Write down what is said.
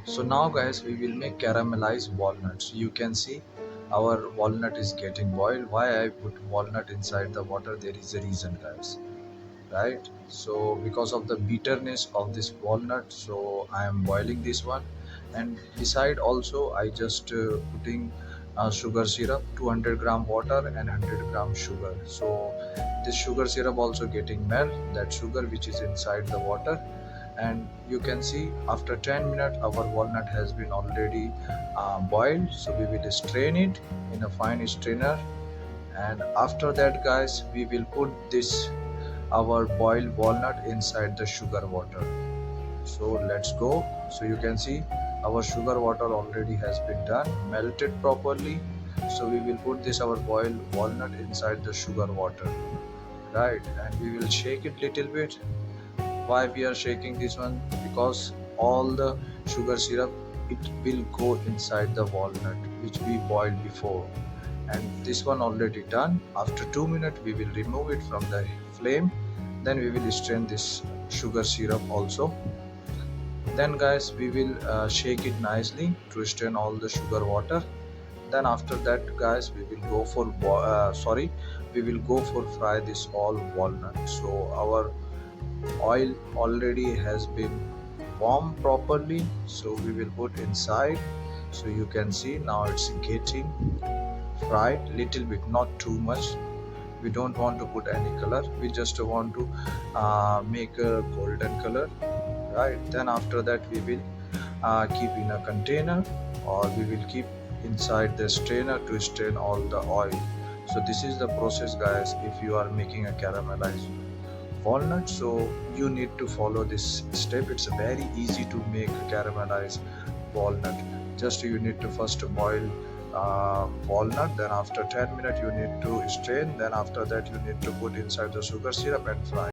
So now guys, we will make caramelized walnuts. You can see our walnut is getting boiled. Why I put walnut inside the water, there is a reason guys, right? So because of the bitterness of this walnut, so I am boiling this one. And beside also I just putting sugar syrup, 200-gram water and 100-gram sugar. So this sugar syrup also getting melt, that sugar which is inside the water. And you can see after 10 minutes our walnut has been already boiled. So we will strain it in a fine strainer, and after that guys we will put this our boiled walnut inside the sugar water. So let's go. So you can see our sugar water already has been done, melted properly. So we will put this our boiled walnut inside the sugar water, right? And we will shake it little bit. Why we are shaking this one? Because all the sugar syrup, it will go inside the walnut which we boiled before. And this one already done. After 2 minutes we will remove it from the flame. Then we will strain this sugar syrup also. Then guys we will shake it nicely to strain all the sugar water. Then after that guys we will go for we will go for fry this all walnut. So our oil already has been warm properly, so we will put inside. So you can see now it's getting fried little bit, not too much. We don't want to put any color, we just want to make a golden color, right? Then after that we will keep in a container, or we will keep inside the strainer to strain all the oil. So this is the process guys if you are making a caramelized walnut. So you need to follow this step. It's very easy to make caramelized walnut. Just you need to first boil walnut, then after 10 minutes you need to strain, then after that you need to put inside the sugar syrup and fry.